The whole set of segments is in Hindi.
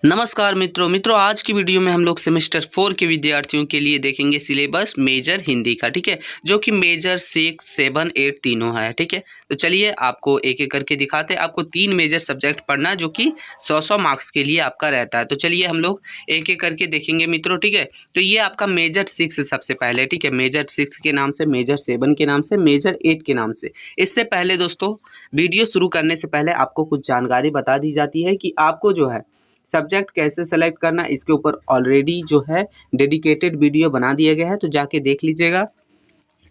नमस्कार मित्रों आज की वीडियो में हम लोग सेमेस्टर 4 के विद्यार्थियों के लिए देखेंगे सिलेबस मेजर हिंदी का। ठीक है, जो कि मेजर 6, 7, 8 तीनों है। ठीक है, तो चलिए आपको एक एक करके दिखाते हैं। आपको 3 मेजर सब्जेक्ट पढ़ना है जो कि 100 मार्क्स के लिए आपका रहता है। तो चलिए हम लोग एक एक करके देखेंगे मित्रों। ठीक है, तो ये आपका मेजर 6 सबसे पहले। ठीक है, मेजर 6 के नाम से, मेजर 7 के नाम से, मेजर 8 के नाम से। इससे पहले दोस्तों वीडियो शुरू करने से पहले आपको कुछ जानकारी बता दी जाती है कि आपको जो है सब्जेक्ट कैसे सेलेक्ट करना, इसके ऊपर ऑलरेडी जो है डेडिकेटेड वीडियो बना दिया गया है, तो जाके देख लीजिएगा।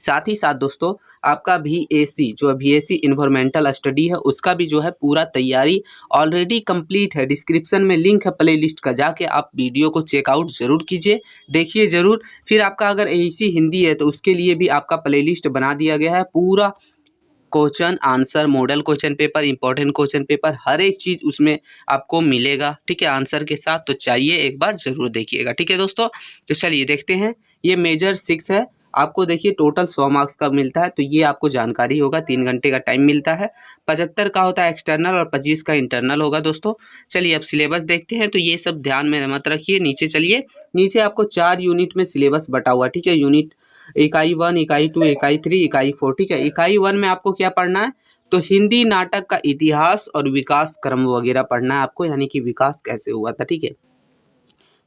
साथ ही साथ दोस्तों आपका VAC जो VAC इन्वायरमेंटल स्टडी है, उसका भी जो है पूरा तैयारी ऑलरेडी कंप्लीट है। डिस्क्रिप्शन में लिंक है प्लेलिस्ट का, जाके आप वीडियो को चेकआउट ज़रूर कीजिए, देखिए ज़रूर। फिर आपका अगर AEC हिंदी है तो उसके लिए भी आपका प्लेलिस्ट बना दिया गया है। पूरा question answer, model question paper, important question paper, हर एक चीज़ उसमें आपको मिलेगा। ठीक है, आंसर के साथ। तो चाहिए एक बार ज़रूर देखिएगा। ठीक है दोस्तों, तो चलिए देखते हैं। ये मेजर 6 है। आपको देखिए टोटल 100 मार्क्स का मिलता है, तो ये आपको जानकारी होगा। 3 घंटे का टाइम मिलता है। 75 का होता है एक्सटर्नल और 25 का इंटरनल होगा दोस्तों। चलिए अब सिलेबस देखते हैं। तो ये सब ध्यान में मत रखिए। नीचे चलिए, नीचे आपको 4 यूनिट में सिलेबस बटा हुआ। ठीक है, यूनिट इकाई 1, इकाई 2, इकाई 3, इकाई 4। ठीक है, इकाई 1 में आपको क्या पढ़ना है, तो हिंदी नाटक का इतिहास और विकास क्रम वगैरह पढ़ना है आपको, यानी कि विकास कैसे हुआ था। ठीक है,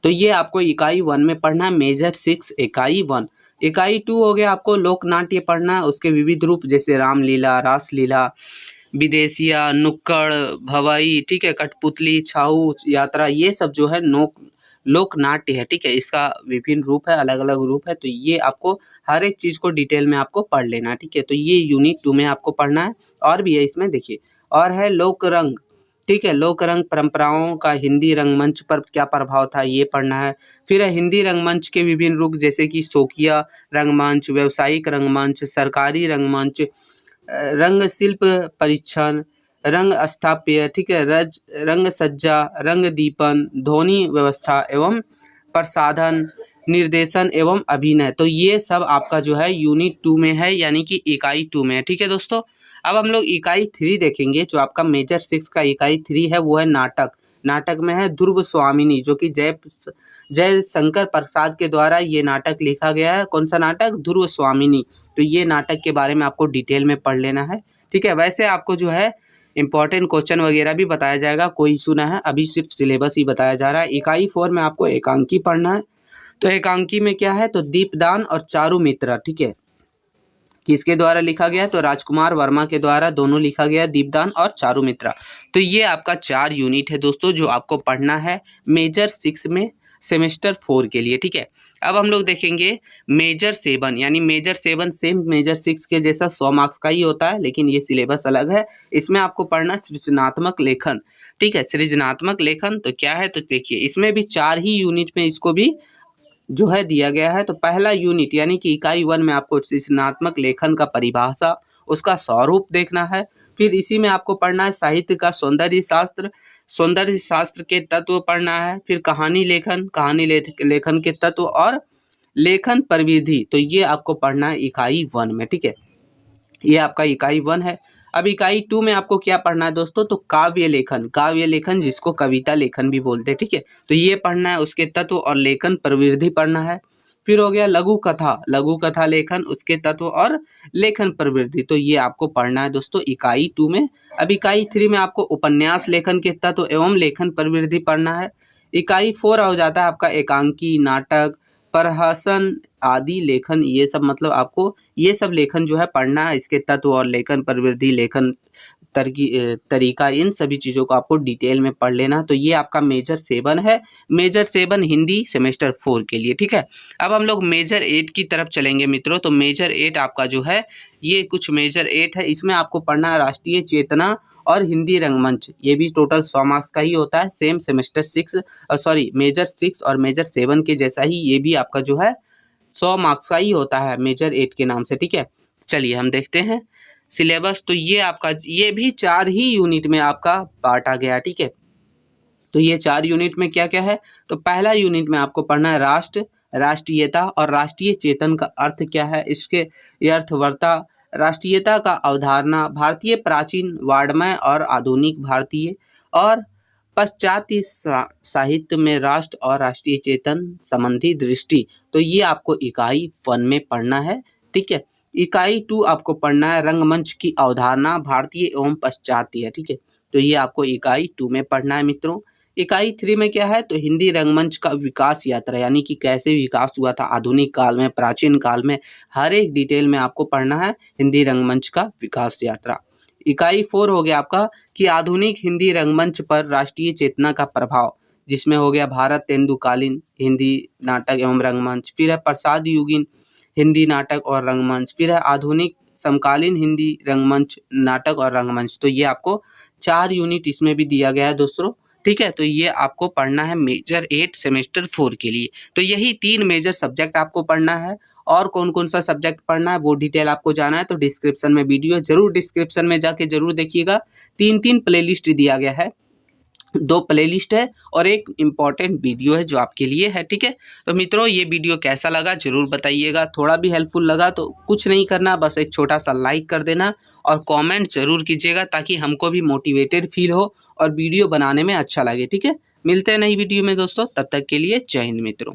तो ये आपको इकाई 1 में पढ़ना है, मेजर 6 इकाई 1। इकाई 2 हो गया आपको लोक नाट्य पढ़ना है, उसके विविध रूप जैसे रामलीला, रासलीला, विदेशिया, नुक्कड़, भवाई, ठीक है, कठपुतली, छाऊ यात्रा, ये सब जो है लोक नाट्य है। ठीक है, इसका विभिन्न रूप है, अलग अलग रूप है। तो ये आपको हर एक चीज़ को डिटेल में आपको पढ़ लेना है। ठीक है, तो ये यूनिट 2 में आपको पढ़ना है। और भी है इसमें, देखिए और है लोक रंग। ठीक है, लोक रंग परंपराओं का हिंदी रंगमंच पर क्या प्रभाव था, ये पढ़ना है। फिर है हिंदी रंगमंच के विभिन्न रूप जैसे कि शौकिया रंगमंच, व्यावसायिक रंगमंच, सरकारी रंगमंच, रंग शिल्प परीक्षण, रंग स्थाप्य, ठीक है, रंग सज्जा, रंग दीपन, ध्वनि व्यवस्था एवं प्रसाधन, निर्देशन एवं अभिनय। तो ये सब आपका जो है यूनिट 2 में है, यानी कि इकाई 2 में है। ठीक है दोस्तों, अब हम लोग इकाई 3 देखेंगे। जो आपका मेजर 6 का इकाई 3 है वो है नाटक। नाटक में है ध्रुव स्वामिनी, जो कि जय शंकर प्रसाद के द्वारा ये नाटक लिखा गया है। कौन सा नाटक, ध्रुव स्वामिनी। तो ये नाटक के बारे में आपको डिटेल में पढ़ लेना है। ठीक है, वैसे आपको जो है इंपॉर्टेंट क्वेश्चन वगैरह भी बताया जाएगा, कोई इशू ना है। अभी सिर्फ सिलेबस ही बताया जा रहा है। इकाई 4 में आपको एकांकी पढ़ना है। तो एकांकी में क्या है, तो दीपदान और चारुमित्रा। ठीक है, किसके द्वारा लिखा गया है, तो राजकुमार वर्मा के द्वारा दोनों लिखा गया, दीपदान और चारुमित्रा। तो ये आपका 4 यूनिट है दोस्तों जो आपको पढ़ना है मेजर 6 में सेमेस्टर 4 के लिए। ठीक है, अब हम लोग देखेंगे मेजर 7, यानी मेजर 7 सेम मेजर 6 के जैसा 100 मार्क्स का ही होता है, लेकिन ये सिलेबस अलग है। इसमें आपको पढ़ना सृजनात्मक लेखन। ठीक है, सृजनात्मक लेखन तो क्या है, तो देखिए इसमें भी 4 ही यूनिट में इसको भी जो है दिया गया है। तो पहला यूनिट यानी कि इकाई 1 में आपको सृजनात्मक लेखन का परिभाषा, उसका स्वरूप देखना है। फिर इसी में आपको पढ़ना है साहित्य का सौंदर्य शास्त्र, सौंदर्य शास्त्र के तत्व पढ़ना है। फिर कहानी लेखन, कहानी लेखन के तत्व और लेखन प्रविधि। तो ये आपको पढ़ना है इकाई 1 में। ठीक है, ये आपका इकाई 1 है। अब इकाई 2 में आपको क्या पढ़ना है दोस्तों, तो काव्य लेखन। काव्य लेखन जिसको कविता लेखन भी बोलते हैं। ठीक है, तो ये पढ़ना है, उसके तत्व और लेखन प्रवृत्ति पढ़ना है। फिर हो गया लघु कथा, लघु कथा लेखन, उसके तत्व और लेखन प्रवृत्ति। तो ये आपको पढ़ना है दोस्तों इकाई 2 में। अब इकाई 3 में आपको उपन्यास लेखन के तत्व एवं लेखन प्रवृत्ति पढ़ना है। इकाई 4 हो जाता है आपका एकांकी, नाटक, प्रहसन आदि लेखन। ये सब मतलब आपको ये सब लेखन जो है पढ़ना है, इसके तत्व और लेखन प्रवृत्ति, लेखन तरीका, इन सभी चीज़ों को आपको डिटेल में पढ़ लेना। तो ये आपका मेजर 7 है, मेजर 7 हिंदी सेमेस्टर 4 के लिए। ठीक है, अब हम लोग मेजर 8 की तरफ चलेंगे मित्रों। तो मेजर 8 आपका जो है, ये कुछ मेजर 8 है। इसमें आपको पढ़ना है राष्ट्रीय चेतना और हिंदी रंगमंच। ये भी टोटल 100 मार्क्स का ही होता है, सेम सेमेस्टर 6 मेजर 6 और मेजर 7 के जैसा ही ये भी आपका जो है 100 मार्क्स का ही होता है मेजर 8 के नाम से। ठीक है, चलिए हम देखते हैं सिलेबस। तो ये आपका ये भी 4 ही यूनिट में आपका बांटा गया। ठीक है, तो ये 4 यूनिट में क्या क्या है, तो पहला यूनिट में आपको पढ़ना है राष्ट्र, राष्ट्रीयता और राष्ट्रीय चेतन का अर्थ क्या है, इसके अर्थवत्ता, राष्ट्रीयता का अवधारणा, भारतीय प्राचीन, वाङ्मय और आधुनिक भारतीय, और पश्चात्य साहित्य में राष्ट्र और राष्ट्रीय चेतन संबंधी दृष्टि, तो ये आपको इकाई 1 में पढ़ना है, ठीक है। इकाई 2 आपको पढ़ना है रंगमंच की अवधारणा भारतीय एवं पश्चात्य, ठीक है। तो ये आपको इकाई 2 में पढ़ना है मित्रों। इकाई 3 में क्या है, तो हिंदी रंगमंच का विकास यात्रा, यानी कि कैसे विकास हुआ था आधुनिक काल में, प्राचीन काल में, हर एक डिटेल में आपको पढ़ना है हिंदी रंगमंच का विकास यात्रा। इकाई 4 हो गया आपका कि आधुनिक हिंदी रंगमंच पर राष्ट्रीय चेतना का प्रभाव, जिसमें हो गया भारत तेंदुकालीन हिंदी नाटक एवं रंगमंच, फिर है प्रसाद युगीन हिंदी नाटक और रंगमंच, फिर है आधुनिक समकालीन हिंदी रंगमंच नाटक और रंगमंच। तो ये आपको 4 यूनिट इसमें भी दिया गया है दोस्तों, ठीक है। तो ये आपको पढ़ना है मेजर 8 सेमेस्टर 4 के लिए। तो यही 3 मेजर सब्जेक्ट आपको पढ़ना है। और कौन कौन सा सब्जेक्ट पढ़ना है वो डिटेल आपको जाना है तो डिस्क्रिप्शन में वीडियो जरूर, डिस्क्रिप्शन में जाके जरूर देखिएगा। 3 प्लेलिस्ट दिया गया है, 2 प्लेलिस्ट है और एक इम्पॉर्टेंट वीडियो है जो आपके लिए है, ठीक है। तो मित्रों ये वीडियो कैसा लगा जरूर बताइएगा। थोड़ा भी हेल्पफुल लगा तो कुछ नहीं करना, बस एक छोटा सा लाइक कर देना और कमेंट जरूर कीजिएगा ताकि हमको भी मोटिवेटेड फील हो और वीडियो बनाने में अच्छा लगे, ठीक है। मिलते हैं नई वीडियो में दोस्तों, तब तक के लिए जय हिंद मित्रों।